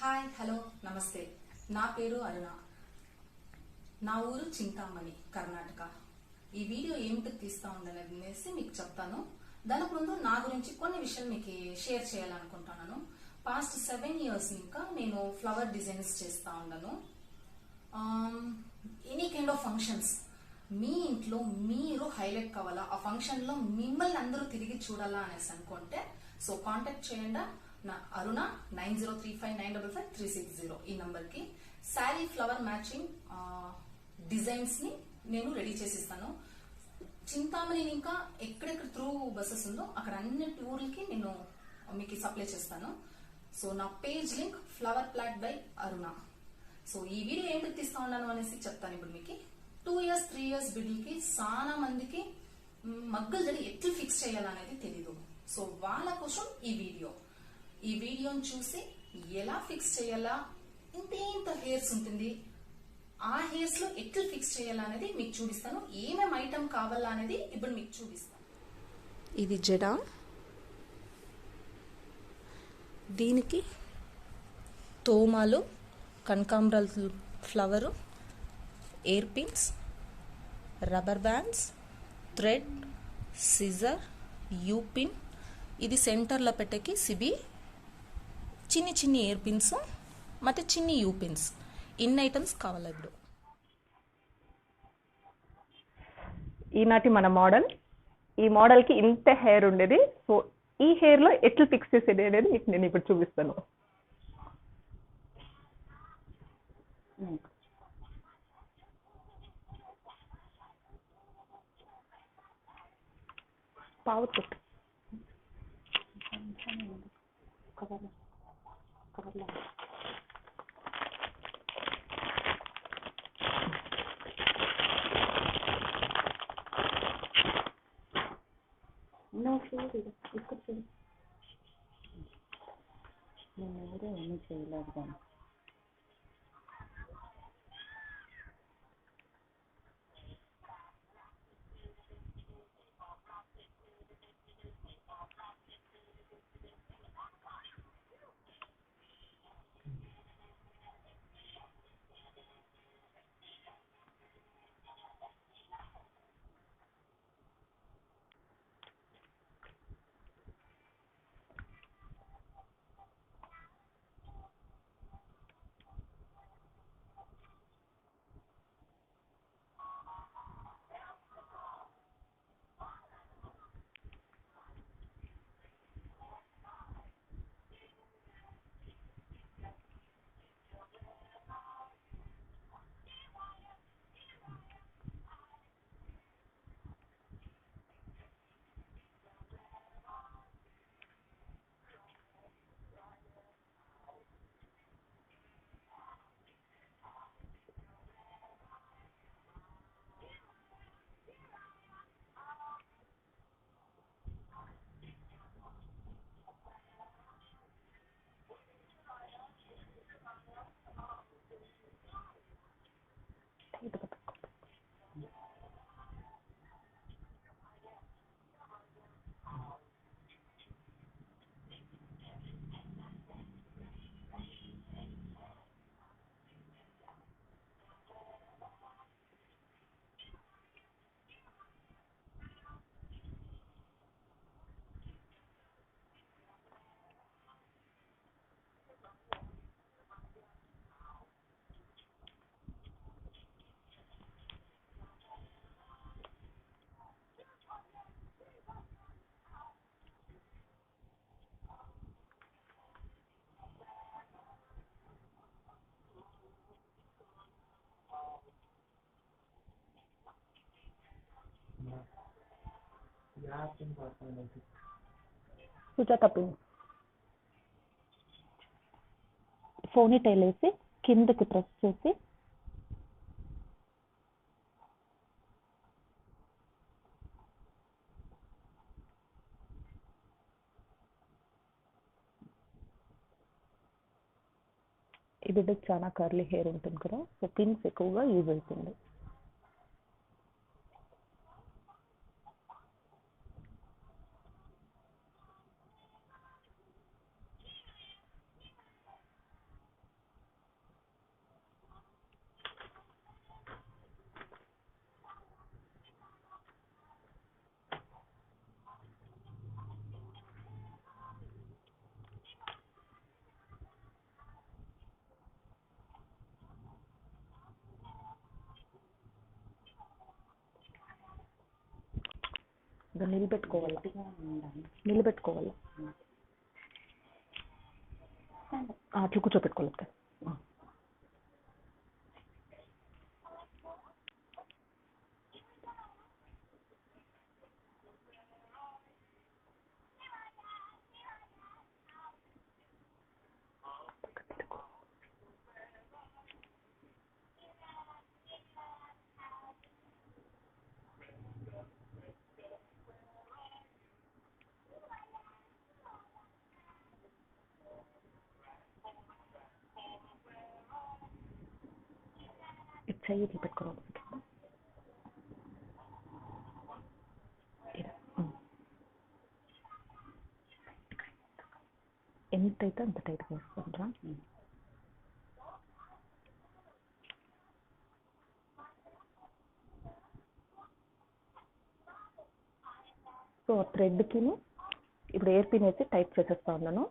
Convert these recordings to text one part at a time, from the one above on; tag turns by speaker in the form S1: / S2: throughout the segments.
S1: Hi hello నమస్తే. నా పేరు అరుణ. నా ఊరు చింతామణి, కర్ణాటక. ఈ వీడియో ఏమిటి తీస్తా ఉండనేసి మీకు చెప్తాను. దానికి ముందు నా గురించి కొన్ని విషయాలు మీకు షేర్ చేయాలనుకుంటున్నాను. పాస్ట్ 7 years ఇంకా నేను ఫ్లవర్ డిజైన్స్ చేస్తా ఉన్నాను. ఎనీ కైండ్ ఆఫ్ ఫంక్షన్స్ మీ ఇంట్లో మీరు హైలైట్ కావాలా, ఆ ఫంక్షన్ లో మిమ్మల్ని అందరూ తిరిగి చూడాలా అనేసి అనుకుంటే సో కాంటాక్ట్ చేయండి నా అరుణ 9035955360 ఈ నంబర్ కి. శారీ ఫ్లవర్ మ్యాచింగ్ డిజైన్స్ ని నేను రెడీ చేసిస్తాను. చింతామణి ఇంకా ఎక్కడెక్కడ త్రూ బస్సెస్ ఉందో అక్కడ అన్ని టూర్లకి నేను మీకు సప్లై చేస్తాను. సో నా page link flower plot by Aruna. So ఈ వీడియో ఏం తీస్తా ఉన్నాను అనేసి చెప్తాను ఇప్పుడు మీకు. 2 years 3 years బిడ్డలకి చాలా మందికి మగ్గలు జడి ఎట్లు ఫిక్స్ చేయాలనేది తెలీదు. సో వాళ్ళ కోసం ఈ వీడియోని చూసి ఎలా ఫిక్స్ చేయాలా, ఇంత హెయిర్స్ ఉంటుంది, ఆ హెయిర్స్ లో ఎట్లు ఫిక్స్ చేయాలా అనేది మీకు చూపిస్తాను. ఏమేమి ఐటమ్ కావాలా అనేది ఇప్పుడు మీకు చూపిస్తాను.
S2: ఇది జడ, దీనికి తోమాలు, కనకాంబరాల flower, air pins, rubber bands, thread, scissor, U pin, ఇది ಸೆಂಟರ್లో పెట్టేకి సిబి, చిన్ని ఎయిర్ పిన్స్ ಮತ್ತೆ చిన్ని యూ పిన్స్. ఇన్ని ఐటమ్స్ కావాలి ఇప్పుడు.
S3: ఈనాటి మన మోడల్, ఈ మోడల్కి ఇంత హెయిర్ ఉండేది. సో ఈ హెయిర్లో ఎట్లు ఫిక్స్ చేసేది అనేది మీకు నేను ఇప్పుడు చూపిస్తాను. పావు కొట్టు కవర్లో చూడు, ఇక్కడ చూడు, నేను ఎవరో ఏమీ చేయలేదు కానీ సుజాత పిన్ ఫోనీ టైల్ వేసి కిందకి ప్రెస్ చేసి ఈ బిడ్డకి చాలా కర్లీ హెయిర్ ఉంటుంది కదా, సో పిన్స్ ఎక్కువగా యూజ్ అవుతుంది. ఇది నిలబెట్టుకోవాలి, నిలబెట్టుకోవాలి. అట్లా కూర్చోపెట్టుకోవాలి. చెయ్యి ఇట్లా పెట్టుకోవాలి. ఎంతైతే అంత టైట్గా వేసుకుంటారా. సో ఆ థ్రెడ్కి ఇప్పుడు ఎయిర్ పిన్ వేసి టైప్ చేసేస్తా ఉన్నాను.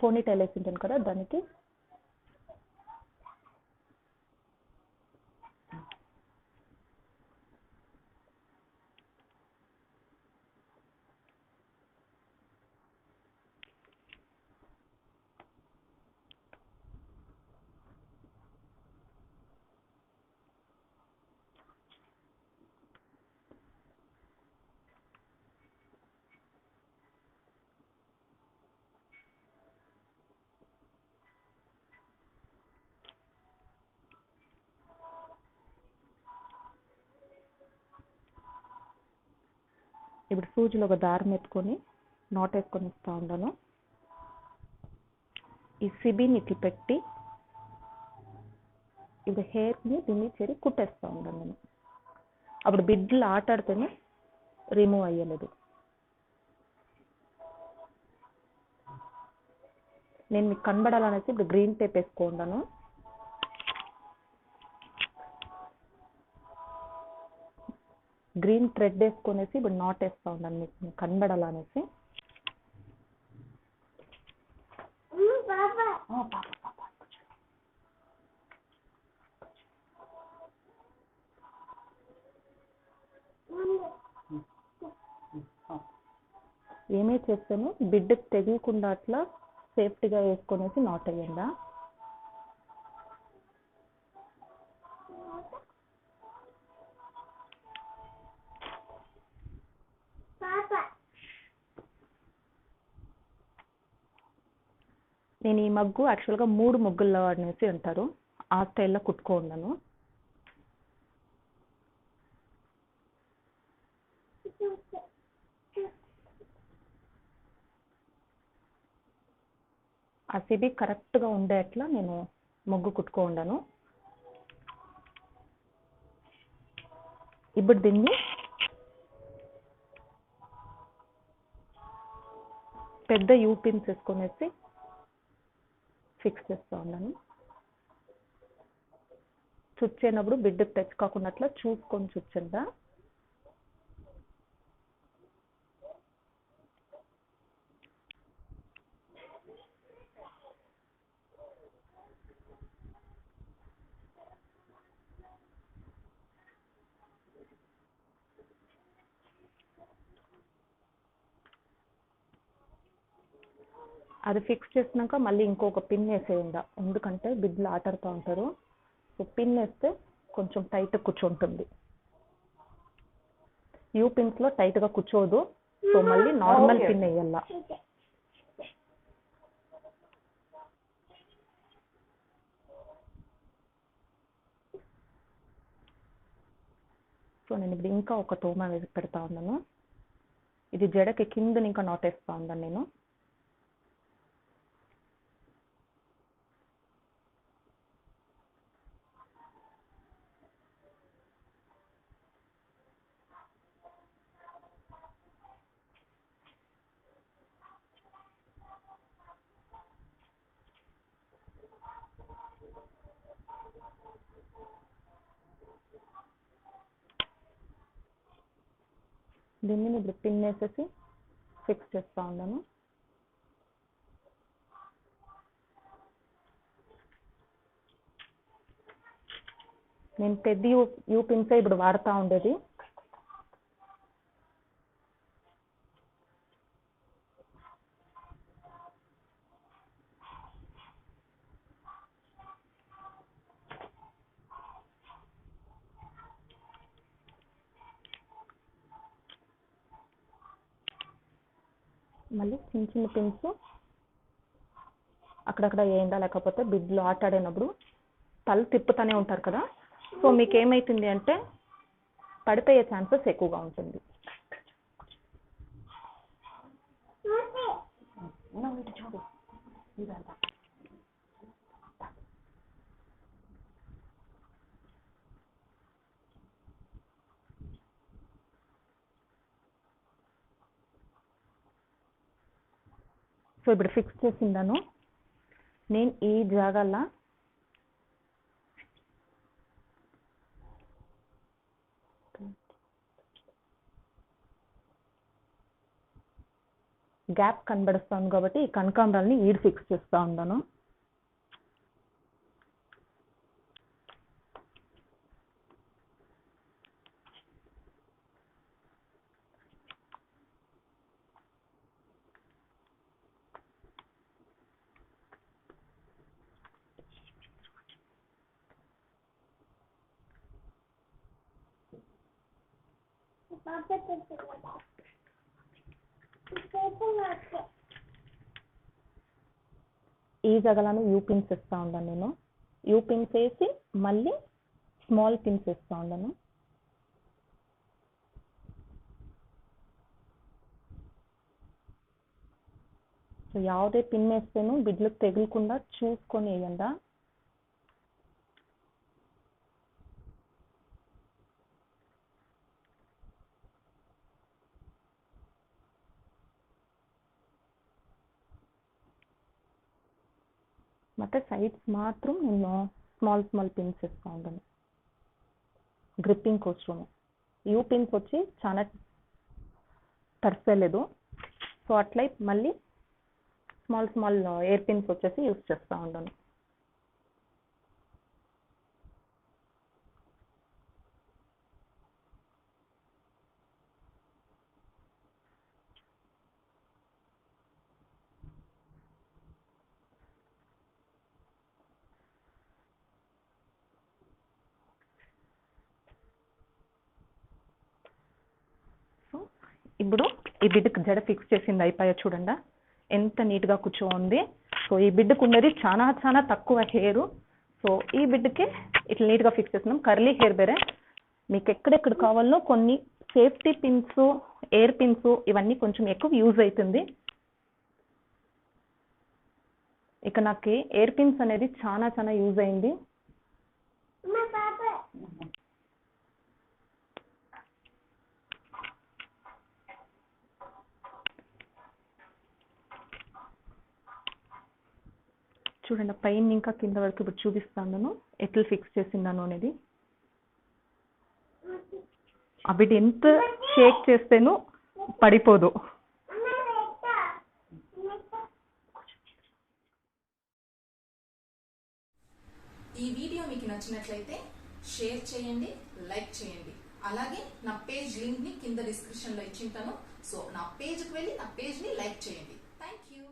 S3: పోనీ టైల్ వేసి ఉంటాను కదా, దానికి ఇప్పుడు సూజిలో ఒక దారం ఎత్తుకొని నాట్ వేసుకొని ఇస్తూ ఉన్నాను. ఈ సిబిని ఇట్లా పెట్టి ఇప్పుడు హెయిర్ని దీన్ని చేరి కుట్టేస్తూ ఉన్నాను నేను. అప్పుడు బిడ్డలు ఆటాడితేనే రిమూవ్ అయ్యలేదు. నేను మీకు కనబడాలనేసి ఇప్పుడు గ్రీన్ టేప్ వేసుకుంటాను. గ్రీన్ థ్రెడ్ వేసుకొనేసి ఇప్పుడు నాట్ వేస్తూ ఉన్నాను మీకు కనబడాలనేసి. ఏమే చేస్తాను, బిడ్డకు తెగకుండా అట్లా సేఫ్టీగా వేసుకొనేసి నాట్ అయ్యిందా. నేను ఈ మగ్గు యాక్చువల్గా 3 ముగ్గుల్లో అనేసి అంటారు, ఆ స్టైల్లో కుట్టుకున్నాను. ఆ సిబి కరెక్ట్గా ఉండేట్లా నేను ముగ్గు కుట్టుకున్నాను. ఇప్పుడు దీన్ని పెద్ద యూ పిన్స్ వేసుకొనేసి ఫిక్స్ చేస్తూ ఉన్నాను. చుచ్చేనప్పుడు బిడ్డకు టచ్ కాకుండా చూసుకొని చుచ్చండా. అది ఫిక్స్ చేసినాక మళ్ళీ ఇంకొక పిన్ వేసేయండి, ఎందుకంటే బిడ్డలు ఆటాడుతూ ఉంటారు. సో పిన్ వేస్తే కొంచెం టైట్ కూర్చుంటుంది. యూ పిన్స్లో టైట్గా కూర్చోదు, సో మళ్ళీ నార్మల్ పిన్ వేయాల. సో నేను ఇప్పుడు ఇంకా ఒక తోమ వేసి పెడతా ఉన్నాను. ఇది జడకి కింద ఇంకా నాట్ వేస్తూ ఉన్నాను నేను. దీన్ని ఇప్పుడు పిన్ వేసేసి ఫిక్స్ చేస్తూ ఉన్నాను. నేను పెద్ద యూ పిన్సే ఇప్పుడు వాడుతూ ఉండేది. మళ్ళీ చిన్న చిన్న పిన్స్ అక్కడక్కడ వేయండా, లేకపోతే బిడ్లో ఆట ఆడినప్పుడు తల తిప్పుతూనే ఉంటారు కదా, సో మీకు ఏమవుతుంది అంటే పడిపోయే ఛాన్సెస్ ఎక్కువగా ఉంటుంది. సో ఇప్పుడు ఫిక్స్ చేసిందాను. నేను ఈ జాగాలో గ్యాప్ కనబడుస్తాను కాబట్టి ఈ కనకాంబరాల్ని ఈడు ఫిక్స్ చేస్తూ ఉన్నాను. ఈ జగలను యూ పిన్స్ ఇస్తూ ఉన్నాను నేను. యూ పిన్స్ వేసి మళ్ళీ స్మాల్ పిన్స్ ఇస్తూ ఉన్నాను. సో ಯಾವುದೇ పిన్ వేస్తేను బిడ్లకు తగలకుండా చూసుకొని వేయండి. ಮತ್ತೆ సైడ్స్ మాత్రం నేను స్మాల్ పిన్స్ ఇస్తూ ఉంటాను గ్రిప్పింగ్ కోసం. యూ పిన్స్ వచ్చి చాలా తరచలేదు, సో అట్లై మళ్ళీ స్మాల్ ఎయిర్ పిన్స్ వచ్చేసి యూస్ చేస్తూ ఉంటాను. ఇప్పుడు ఈ బిడ్డకు జడ ఫిక్స్ చేసింది అయిపోయా చూడండి ఎంత నీట్గా కూర్చోంది. సో ఈ బిడ్డకు ఉన్నది చాలా తక్కువ హెయిర్. సో ఈ బిడ్డకి ఇట్లా నీట్గా ఫిక్స్ చేస్తున్నాం. కర్లీ హెయిర్ వేరే, మీకు ఎక్కడెక్కడ కావాలో కొన్ని సేఫ్టీ పిన్స్, ఎయిర్ పిన్స్ ఇవన్నీ కొంచెం ఎక్కువ యూజ్ అవుతుంది. ఇక నాకు ఎయిర్ పిన్స్ అనేది చాలా యూజ్ అయింది. చూడండి పైన ఇంకా కింద వరకు ఇప్పుడు చూపిస్తాను ఎట్లా ఫిక్స్ చేసిందాను అనేది. ఆ బిడ్డ ఎంత షేక్ చేస్తేనూ పడిపోదు.
S1: ఈ వీడియో మీకు నచ్చినట్లయితే షేర్ చేయండి, లైక్ చేయండి. అలాగే నా పేజ్ లింక్ ని కింద డిస్క్రిప్షన్ లో ఇచ్చింటాను. సో నా పేజ్కి వెళ్ళి నా పేజ్ ని లైక్ చేయండి. Thank you.